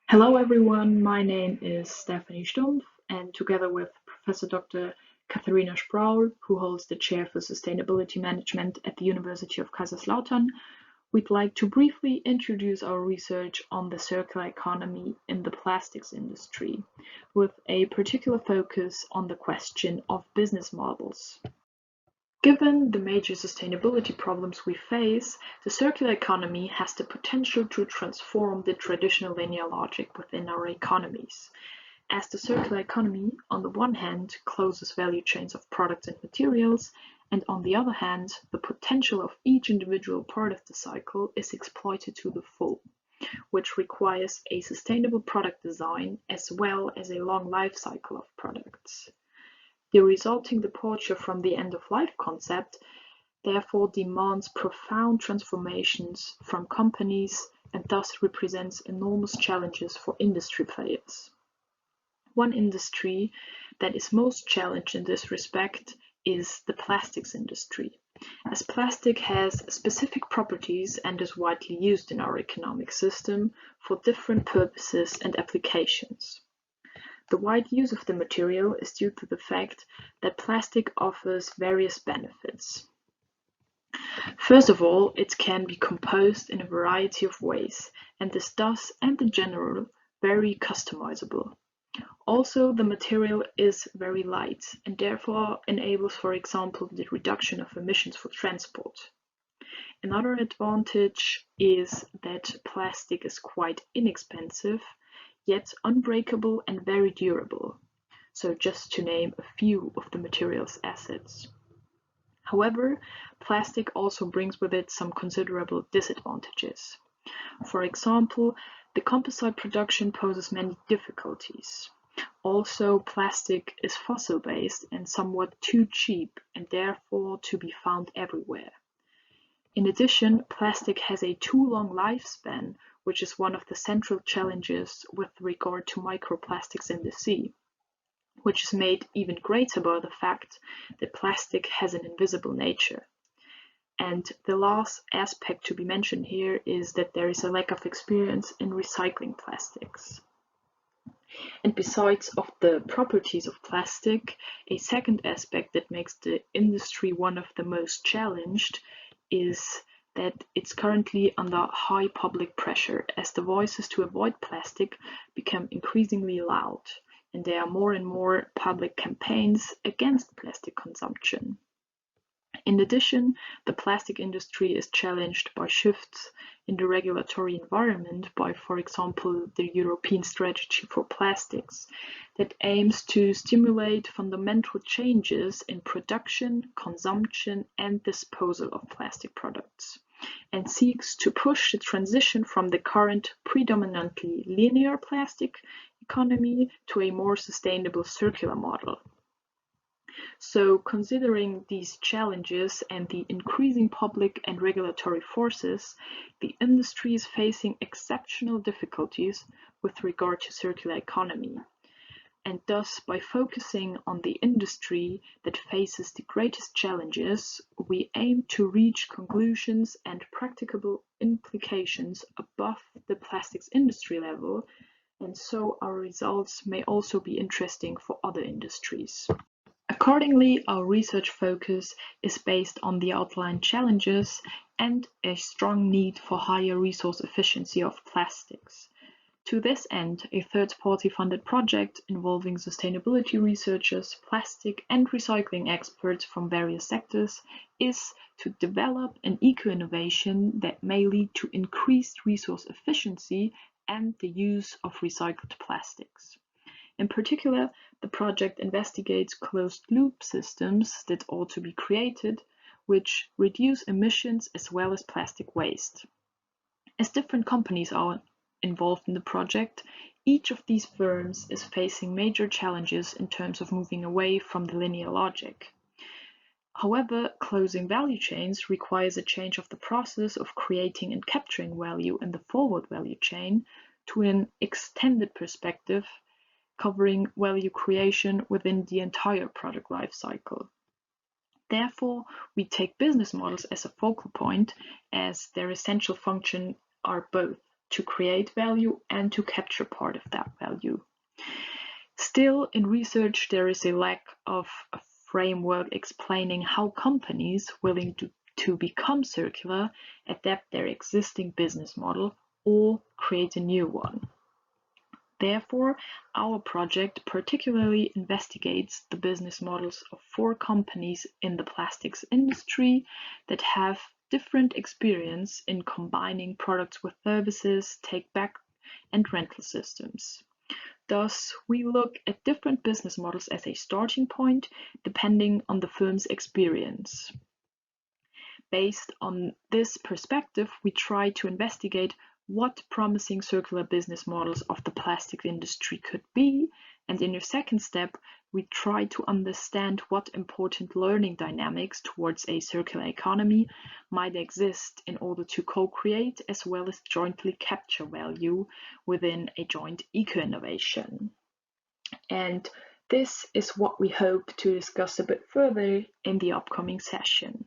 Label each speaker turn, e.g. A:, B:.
A: Hello everyone, my name is Stephanie Stumpf, and together with Professor Dr. Katharina Spraul, who holds the Chair for Sustainability Management at the University of Kaiserslautern, we'd like to briefly introduce our research on the circular economy in the plastics industry, with a particular focus on the question of business models. Given the major sustainability problems we face, the circular economy has the potential to transform the traditional linear logic within our economies. As the circular economy, on the one hand, closes value chains of products and materials, and on the other hand, the potential of each individual part of the cycle is exploited to the full, which requires a sustainable product design as well as a long life cycle of products. The resulting departure from the end-of-life concept therefore demands profound transformations from companies and thus represents enormous challenges for industry players. One industry that is most challenged in this respect is the plastics industry, as plastic has specific properties and is widely used in our economic system for different purposes and applications. The wide use of the material is due to the fact that plastic offers various benefits. First of all, it can be composed in a variety of ways and is thus and in general very customizable. Also, the material is very light and therefore enables, for example, the reduction of emissions for transport. Another advantage is that plastic is quite inexpensive, yet unbreakable and very durable, so just to name a few of the material's assets. However, plastic also brings with it some considerable disadvantages. For example, the composite production poses many difficulties. Also, plastic is fossil-based and somewhat too cheap and therefore to be found everywhere. In addition, plastic has a too long lifespan, which is one of the central challenges with regard to microplastics in the sea, which is made even greater by the fact that plastic has an invisible nature. And the last aspect to be mentioned here is that there is a lack of experience in recycling plastics. And besides of the properties of plastic, a second aspect that makes the industry one of the most challenged is that it's currently under high public pressure as the voices to avoid plastic become increasingly loud, and there are more and more public campaigns against plastic consumption. In addition, the plastic industry is challenged by shifts in the regulatory environment by, for example, the European Strategy for Plastics that aims to stimulate fundamental changes in production, consumption, and disposal of plastic products, and seeks to push the transition from the current predominantly linear plastic economy to a more sustainable circular model. So, considering these challenges and the increasing public and regulatory forces, the industry is facing exceptional difficulties with regard to circular economy. And thus, by focusing on the industry that faces the greatest challenges, we aim to reach conclusions and practicable implications above the plastics industry level, and so our results may also be interesting for other industries. Accordingly, our research focus is based on the outlined challenges and a strong need for higher resource efficiency of plastics. To this end, a third-party funded project involving sustainability researchers, plastic and recycling experts from various sectors is to develop an eco-innovation that may lead to increased resource efficiency and the use of recycled plastics. In particular, the project investigates closed-loop systems that ought to be created, which reduce emissions as well as plastic waste. As different companies are involved in the project, each of these firms is facing major challenges in terms of moving away from the linear logic. However, closing value chains requires a change of the process of creating and capturing value in the forward value chain to an extended perspective, covering value creation within the entire product life cycle. Therefore, we take business models as a focal point, as their essential function are both to create value and to capture part of that value. Still, in research, there is a lack of a framework explaining how companies willing to become circular adapt their existing business model or create a new one. Therefore, our project particularly investigates the business models of 4 companies in the plastics industry that have different experience in combining products with services, take-back, and rental systems. Thus, we look at different business models as a starting point, depending on the firm's experience. Based on this perspective, we try to investigate what promising circular business models of the plastic industry could be, and in a second step, we try to understand what important learning dynamics towards a circular economy might exist in order to co-create as well as jointly capture value within a joint eco-innovation. And this is what we hope to discuss a bit further in the upcoming session.